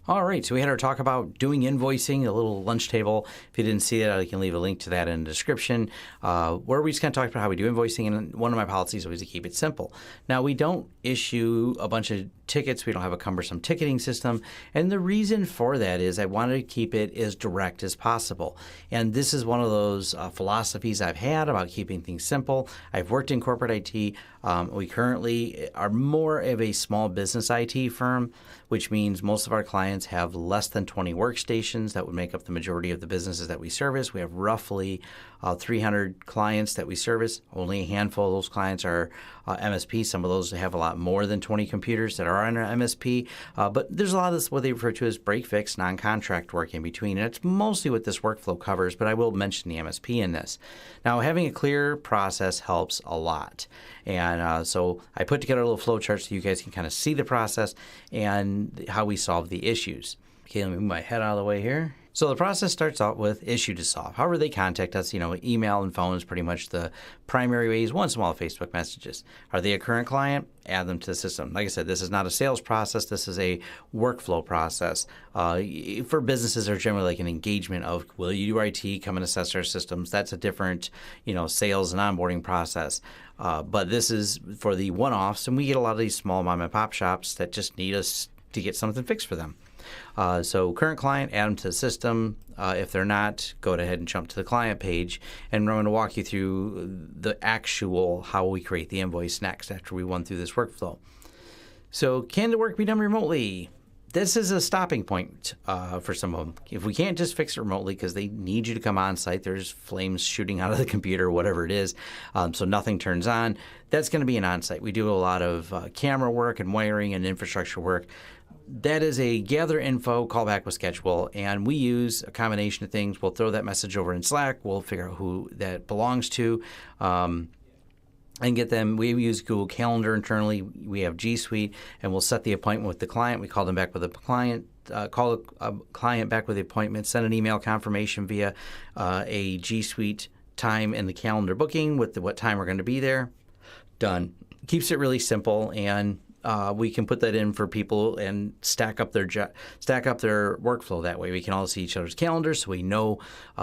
All right, so we had our talk about doing invoicing, a little lunch table. If you didn't see that, I can leave a link to that in the description, where we just kind of talked about how we do invoicing, and one of my policies is always to keep it simple. Now, we don't issue a bunch of tickets. We don't have a cumbersome ticketing system, and the reason for that is I wanted to keep it as direct as possible. And this is one of those philosophies I've had about keeping things simple. I've worked in corporate IT. We currently are more of a small business IT firm, which means most of our clients have less than 20 workstations. That would make up the majority of the businesses that we service. We have roughly 300 clients that we service. Only a handful of those clients are MSP. Some of those have a lot more than 20 computers that are on an MSP. But there's a lot of this, what they refer to as break-fix, non-contract work in between. And it's mostly what this workflow covers, but I will mention the MSP in this. Now, having a clear process helps a lot. And so I put together a little flow chart so you guys can kind of see the process and how we solve the issues. Okay, let me move my head out of the way here. So the process starts out with issue to solve. However they contact us, email and phone is pretty much the primary ways, once in a while Facebook messages. Are they a current client? Add them to the system. Like I said, this is not a sales process. This is a workflow process. For businesses, there's generally like an engagement of, will you do IT, come and assess our systems? That's a different, sales and onboarding process. But this is for the one-offs, and we get a lot of these small mom and pop shops that just need us to get something fixed for them. So current client, add them to the system. If they're not, go ahead and jump to the client page. And I'm going to walk you through the actual how we create the invoice next after we run through this workflow. So can the work be done remotely? This is a stopping point for some of them. If we can't just fix it remotely because they need you to come on site, there's flames shooting out of the computer, whatever it is, so nothing turns on, that's going to be an on-site. We do a lot of camera work and wiring and infrastructure work. That is a gather info, call back with schedule, and we use a combination of things. We'll throw that message over in Slack. We'll figure out who that belongs to and get them. We use Google Calendar internally. We have G Suite, and we'll set the appointment with the client. We call them back with a client. Call a client back with the appointment, send an email confirmation via a G Suite time in the calendar booking with what time we're going to be there. Done. Keeps it really simple, and we can put that in for people and stack up their workflow that way. We can all see each other's calendars, so we know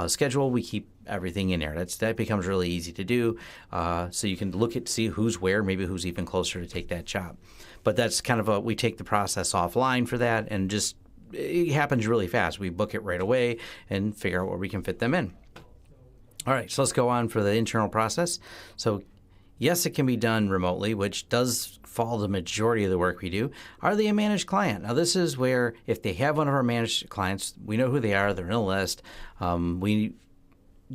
schedule. We keep everything in there. That becomes really easy to do. So you can see who's where, maybe who's even closer to take that job. But that's kind of we take the process offline for that, and just it happens really fast. We book it right away and figure out where we can fit them in. All right, so let's go on for the internal process. So yes, it can be done remotely, which does fall the majority of the work we do. Are they a managed client? Now, this is where if they have one of our managed clients, we know who they are, they're in a list. We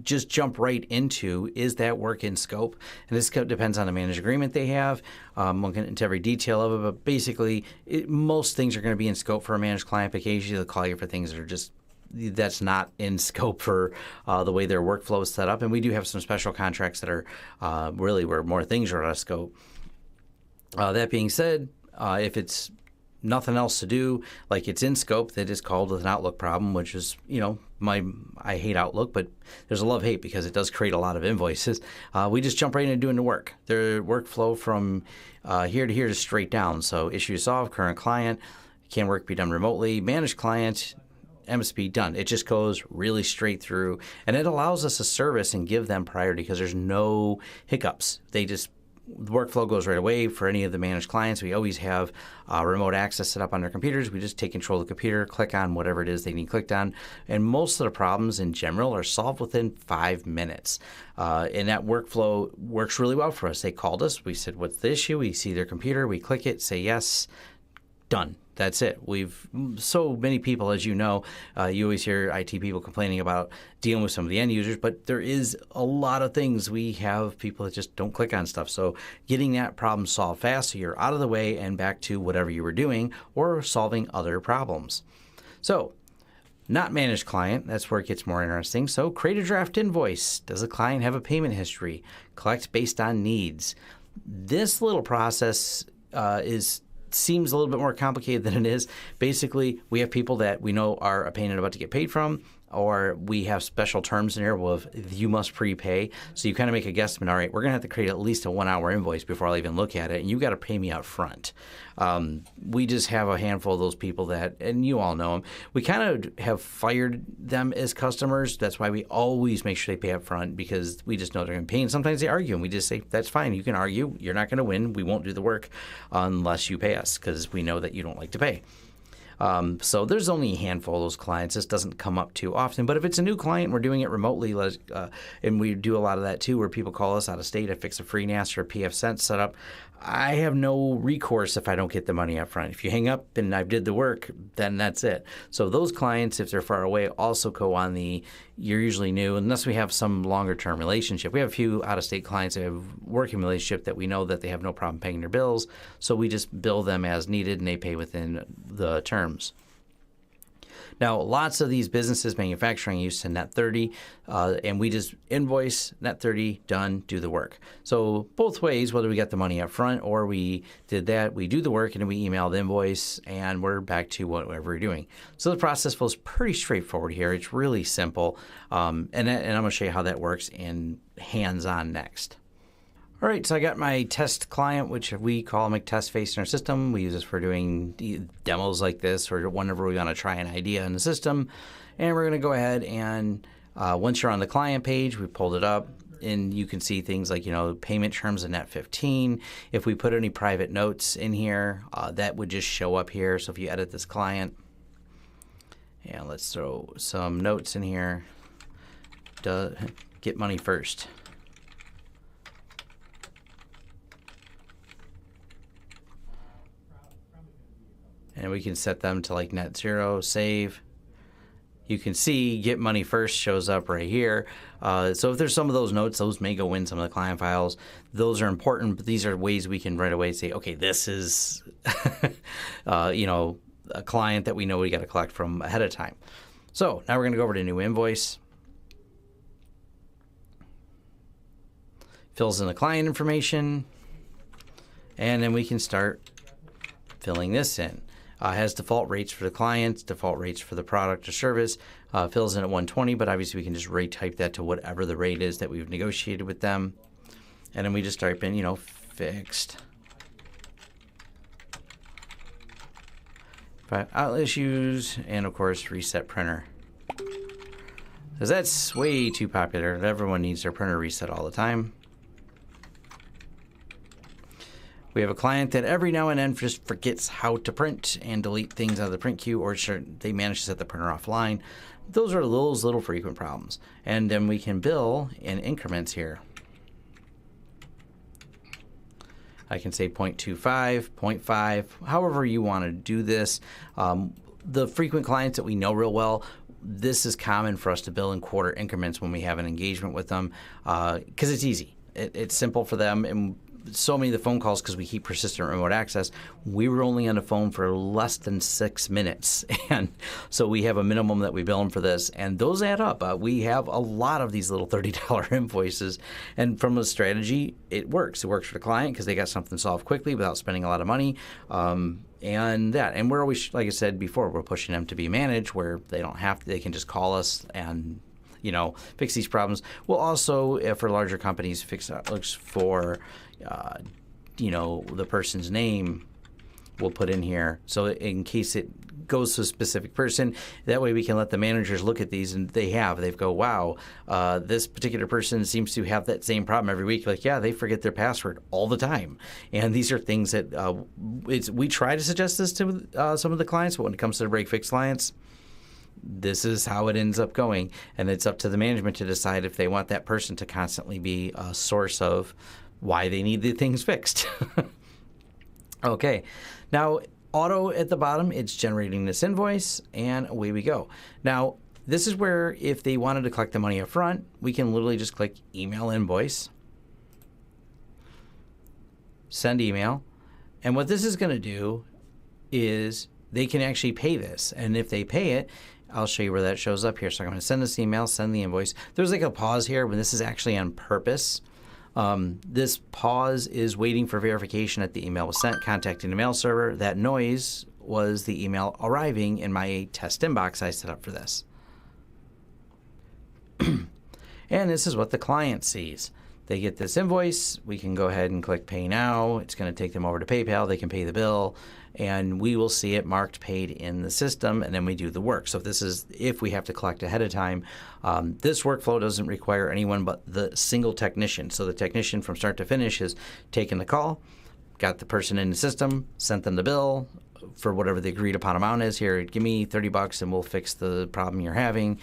just jump right into, is that work in scope? And this depends on the managed agreement they have. We'll get into every detail of it, but basically, most things are going to be in scope for a managed client, but occasionally they'll call you for things that are that's not in scope for the way their workflow is set up. And we do have some special contracts that are really where more things are out of scope. That being said, if it's nothing else to do, like it's in scope, that is called with an Outlook problem, which is, I hate Outlook, but there's a love-hate because it does create a lot of invoices. We just jump right into doing the work. Their workflow from here to here is straight down. So issue solved, current client, can work be done remotely, managed client, MSP, done. It just goes really straight through, and it allows us a service and give them priority because there's no hiccups. The workflow goes right away for any of the managed clients. We always have remote access set up on their computers. We just take control of the computer, click on whatever it is they need clicked on, and most of the problems in general are solved within 5 minutes. And that workflow works really well for us. They called us. We said, what's the issue? We see their computer. We click it, say yes, done. That's it. We've so many people, as you know, you always hear IT people complaining about dealing with some of the end users, but there is a lot of things. We have people that just don't click on stuff. So getting that problem solved fast so you're out of the way and back to whatever you were doing or solving other problems. So not managed client, that's where it gets more interesting. So create a draft invoice. Does the client have a payment history? Collect based on needs. This little process seems a little bit more complicated than it is. Basically, we have people that we know are a pain and about to get paid from. or we have special terms in here with you must prepay. So you kind of make a guesstimate. All right, we're going to have to create at least a 1-hour invoice before I'll even look at it, and you got to pay me up front. We just have a handful of those people that, and you all know them. We kind of have fired them as customers. That's why we always make sure they pay up front, because we just know they're going to pay. And sometimes they argue, and we just say, that's fine. You can argue. You're not going to win. We won't do the work unless you pay us, because we know that you don't like to pay. So there's only a handful of those clients. This doesn't come up too often. But if it's a new client, we're doing it remotely, and we do a lot of that too, where people call us out of state to fix a free NAS or a PF Sense setup. I have no recourse if I don't get the money up front. If you hang up and I did the work, then that's it. So those clients, if they're far away, also go on the you're usually new, unless we have some longer-term relationship. We have a few out-of-state clients that have working relationship that we know that they have no problem paying their bills, so we just bill them as needed and they pay within the terms. Now, lots of these businesses, manufacturing, used to net 30, and we just invoice, net 30, done, do the work. So both ways, whether we got the money up front or we did that, we do the work and then we email the invoice and we're back to whatever we're doing. So the process flows pretty straightforward here. It's really simple, and I'm going to show you how that works in hands-on next. All right, so I got my test client, which we call a test face in our system. We use this for doing demos like this or whenever we want to try an idea in the system. And we're going to go ahead and once you're on the client page, we pulled it up, and you can see things like, payment terms of net 15. If we put any private notes in here, that would just show up here. So if you edit this client, and let's throw some notes in here, get money first. And we can set them to like net 0, save. You can see get money first shows up right here. So if there's some of those notes, those may go in some of the client files. Those are important, but these are ways we can right away say, okay, this is, a client that we know we got to collect from ahead of time. So now we're going to go over to new invoice. Fills in the client information, and then we can start filling this in. Has default rates for the clients, default rates for the product or service, fills in at 120, but obviously we can just rate type that to whatever the rate is that we've negotiated with them. And then we just type in, fixed. Out issues, and of course, reset printer. Because that's way too popular. Everyone needs their printer reset all the time. We have a client that every now and then just forgets how to print and delete things out of the print queue, or they manage to set the printer offline. Those are those little frequent problems. And then we can bill in increments here. I can say 0.25, 0.5, however you want to do this. The frequent clients that we know real well, this is common for us to bill in quarter increments when we have an engagement with them, because it's easy. It's simple for them, and so many of the phone calls, because we keep persistent remote access, we were only on the phone for less than 6 minutes. And so we have a minimum that we bill them for this, and those add up. We have a lot of these little $30 invoices, and from a strategy, it works. It works for the client because they got something solved quickly without spending a lot of money. And we're always, like I said before, we're pushing them to be managed where they don't have to, they can just call us and fix these problems. We'll also, for larger companies, looks for, the person's name. We'll put in here, so in case it goes to a specific person, that way we can let the managers look at these, and they go, wow, this particular person seems to have that same problem every week. Like, yeah, they forget their password all the time, and these are things that we try to suggest this to some of the clients, but when it comes to the break-fix clients, this is how it ends up going, and it's up to the management to decide if they want that person to constantly be a source of why they need the things fixed. Okay, now auto at the bottom, it's generating this invoice, and away we go. Now, this is where if they wanted to collect the money up front, we can literally just click email invoice, send email, and what this is going to do is they can actually pay this, and if they pay it, I'll show you where that shows up here. So I'm going to send this email, send the invoice. There's like a pause here, but this is actually on purpose. This pause is waiting for verification that the email was sent, contacting the mail server. That noise was the email arriving in my test inbox I set up for this. And this is what the client sees. They get this invoice. We can go ahead and click Pay Now. It's going to take them over to PayPal. They can pay the bill, and we will see it marked paid in the system, and then we do the work. So if we have to collect ahead of time, this workflow doesn't require anyone but the single technician. So the technician from start to finish has taken the call, got the person in the system, sent them the bill for whatever the agreed upon amount is. Here, give me $30 and we'll fix the problem you're having.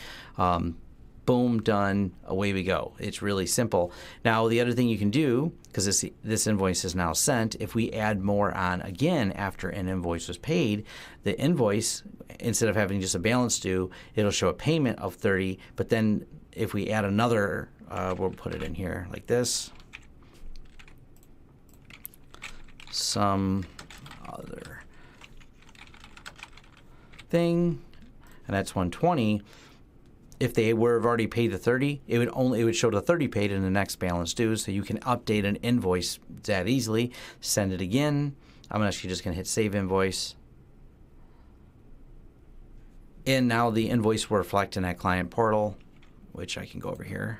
Boom, done, away we go. It's really simple. Now, the other thing you can do, because this invoice is now sent, if we add more on again after an invoice was paid, the invoice, instead of having just a balance due, it'll show a payment of 30, but then if we add another, we'll put it in here like this, some other thing, and that's 120. If they were have already paid the 30, it would show the 30 paid in the next balance due. So you can update an invoice that easily. Send it again. I'm actually just going to hit Save Invoice. And now the invoice will reflect in that client portal, which I can go over here.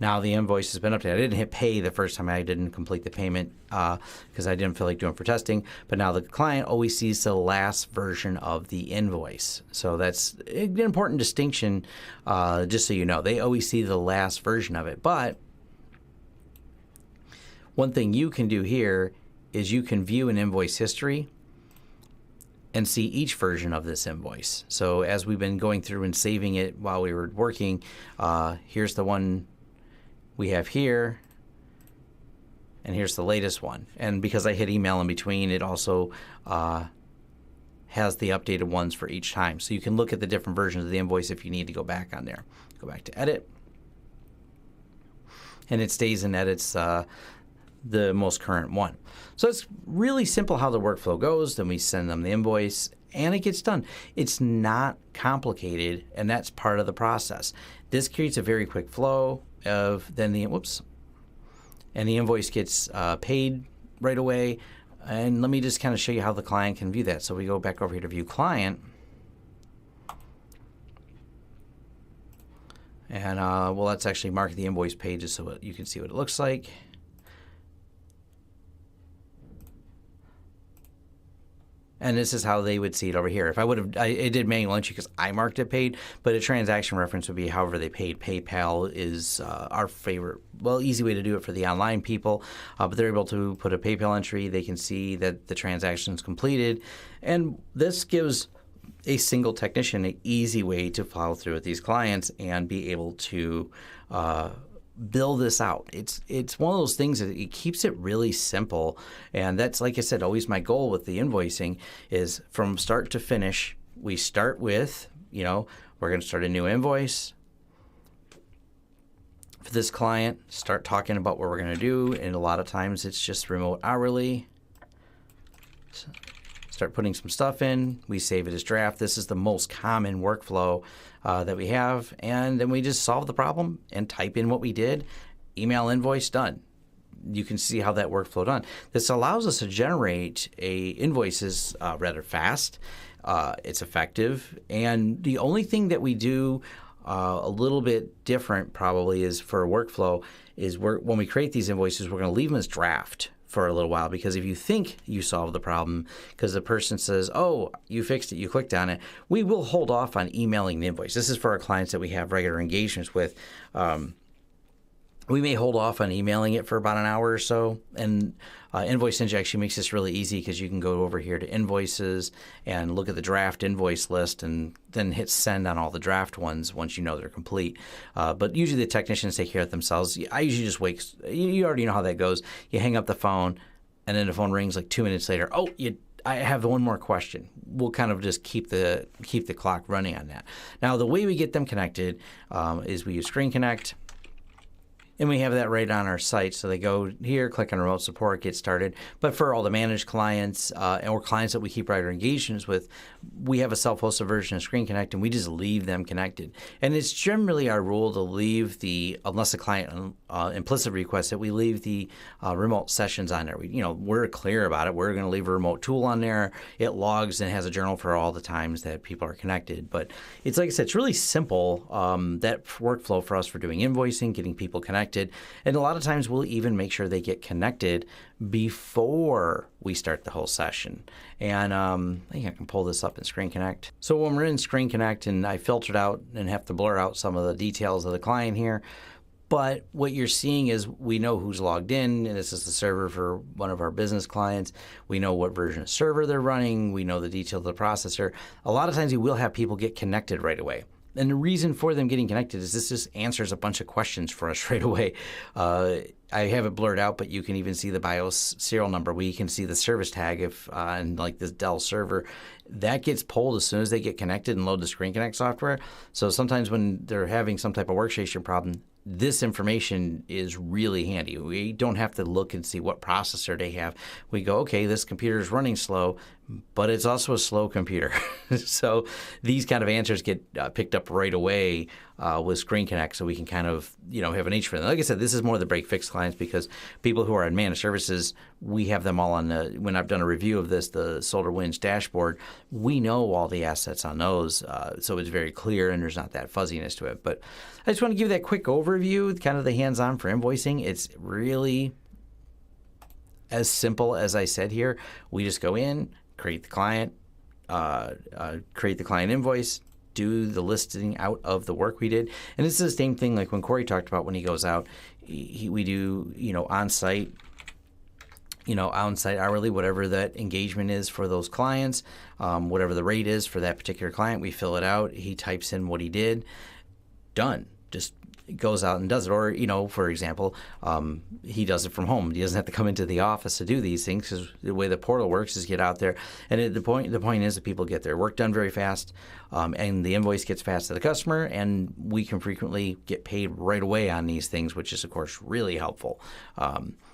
Now the invoice has been updated. I didn't hit pay the first time I didn't complete the payment because I didn't feel like doing for testing. But now the client always sees the last version of the invoice. So that's an important distinction, just so you know. They always see the last version of it. But one thing you can do here is you can view an invoice history and see each version of this invoice. So as we've been going through and saving it while we were working, here's the one we have here, and here's the latest one. And because I hit email in between, it also has the updated ones for each time. So you can look at the different versions of the invoice if you need to go back on there. Go back to edit, and it stays and edits the most current one. So it's really simple how the workflow goes. Then we send them the invoice, and it gets done. It's not complicated, and that's part of the process. This creates a very quick flow of then the and the invoice gets paid right away. And let me just kind of show you how the client can view that. So we go back over here to View Client, and well, let's actually mark the invoice pages so you can see what it looks like. And this is how they would see it over here. If I would have, it did manual entry because I marked it paid, but a transaction reference would be however they paid. PayPal is our favorite, easy way to do it for the online people. But they're able to put a PayPal entry. They can see that the transaction is completed. And this gives a single technician an easy way to follow through with these clients and be able to bill this out. It's one of those things that it keeps it really simple, and that's, like I said, always my goal with the invoicing is from start to finish. We start with, we're going to start a new invoice for this client, start talking about what we're going to do, and a lot of times it's just remote hourly. Start putting some stuff in. We save it as draft. This is the most common workflow that we have. And then we just solve the problem and type in what we did. Email invoice, done. You can see how that workflow done. This allows us to generate invoices rather fast. It's effective. And the only thing that we do a little bit different probably is for a workflow is when we create these invoices, we're going to leave them as draft for a little while, because if you think you solved the problem because the person says, oh, you fixed it, you clicked on it, we will hold off on emailing the invoice. This is for our clients that we have regular engagements with. We may hold off on emailing it for about an hour or so, and Invoicing actually makes this really easy because you can go over here to invoices and look at the draft invoice list and then hit send on all the draft ones once you know they're complete. But usually the technicians take care of it themselves. I usually just wait. You already know how that goes. You hang up the phone, and then the phone rings like 2 minutes later. Oh, I have one more question. We'll kind of just keep the clock running on that. Now, the way we get them connected is we use Screen Connect. And we have that right on our site. So they go here, click on remote support, get started. But for all the managed clients or clients that we keep regular engagements with, we have a self-hosted version of Screen Connect, and we just leave them connected. And it's generally our rule to leave unless the client implicit requests it, we leave the remote sessions on there. We're clear about it. We're going to leave a remote tool on there. It logs and has a journal for all the times that people are connected. But it's like I said, it's really simple, that workflow for us for doing invoicing, getting people connected. And a lot of times we'll even make sure they get connected before we start the whole session. And I think I can pull this up in Screen Connect. So when we're in Screen Connect, and I filtered out and have to blur out some of the details of the client here, but what you're seeing is we know who's logged in, and this is the server for one of our business clients. We know what version of server they're running. We know the details of the processor. A lot of times we will have people get connected right away. And the reason for them getting connected is this just answers a bunch of questions for us right away. I have it blurred out, but you can even see the BIOS serial number. We can see the service tag on like this Dell server. That gets pulled as soon as they get connected and load the Screen Connect software. So sometimes when they're having some type of workstation problem, this information is really handy. We don't have to look and see what processor they have. We go, okay, this computer is running slow, but it's also a slow computer. So these kind of answers get picked up right away with Screen Connect, so we can kind of have an H for them. Like I said, this is more the break-fix clients, because people who are in managed services, we have them all on when I've done a review of this, the SolarWinds dashboard, we know all the assets on those, so it's very clear and there's not that fuzziness to it. But I just want to give you that quick overview, kind of the hands-on for invoicing. It's really as simple as I said here. We just go in, create the client invoice, do the listing out of the work we did. And it's the same thing like when Corey talked about when he goes out, we do, on-site, on-site hourly, whatever that engagement is for those clients, whatever the rate is for that particular client, we fill it out. He types in what he did, done. Just goes out and does it. Or, for example, he does it from home. He doesn't have to come into the office to do these things, because the way the portal works is get out there. And the point is that people get their work done very fast, and the invoice gets fast to the customer, and we can frequently get paid right away on these things, which is, of course, really helpful.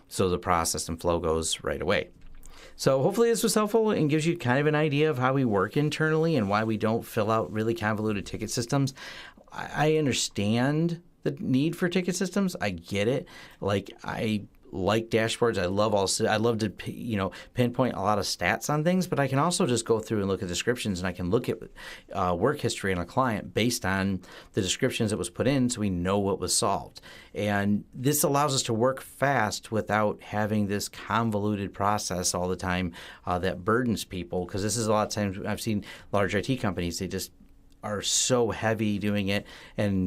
So the process and flow goes right away. So hopefully this was helpful and gives you kind of an idea of how we work internally and why we don't fill out really convoluted ticket systems. I understand the need for ticket systems. I get it. I like dashboards. I love to pinpoint a lot of stats on things, but I can also just go through and look at descriptions, and I can look at work history on a client based on the descriptions that was put in, so we know what was solved. And this allows us to work fast without having this convoluted process all the time that burdens people, because this is a lot of times I've seen large IT companies, they just are so heavy doing it, and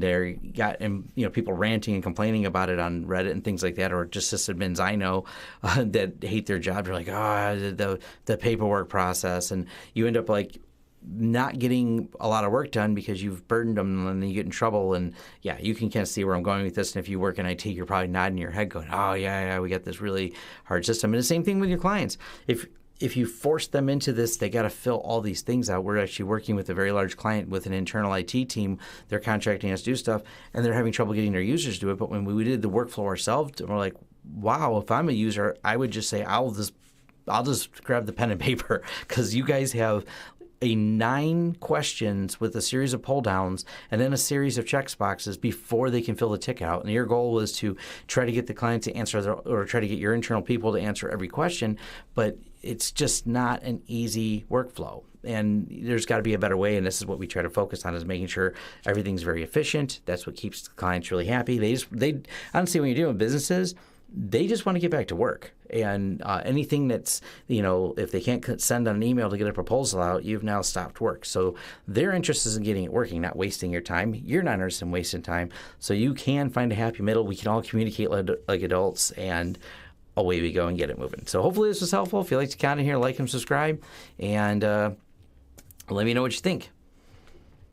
people ranting and complaining about it on Reddit and things like that, or just sysadmins I know that hate their job. They're like, the paperwork process, and you end up not getting a lot of work done because you've burdened them, and then you get in trouble. And yeah, you can kind of see where I'm going with this. And if you work in IT, you're probably nodding your head going, oh yeah, we got this really hard system. And the same thing with your clients. If you force them into this, they got to fill all these things out. We're actually working with a very large client with an internal IT team. They're contracting us to do stuff, and they're having trouble getting their users to do it. But when we did the workflow ourselves, we're like, wow, if I'm a user, I would just say, I'll just grab the pen and paper, because you guys have 9 questions with a series of pull downs and then a series of check boxes before they can fill the ticket out. And your goal was to try to get the client to answer or try to get your internal people to answer every question, but it's just not an easy workflow. And there's got to be a better way, and this is what we try to focus on, is making sure everything's very efficient. That's what keeps the clients really happy. They honestly, when you're dealing with businesses, they just want to get back to work. And anything that's, if they can't send an email to get a proposal out, you've now stopped work. So their interest is in getting it working, not wasting your time. You're not interested in wasting time. So you can find a happy middle. We can all communicate like adults, and away we go and get it moving. So hopefully this was helpful. If you like to comment here, like and subscribe, and let me know what you think.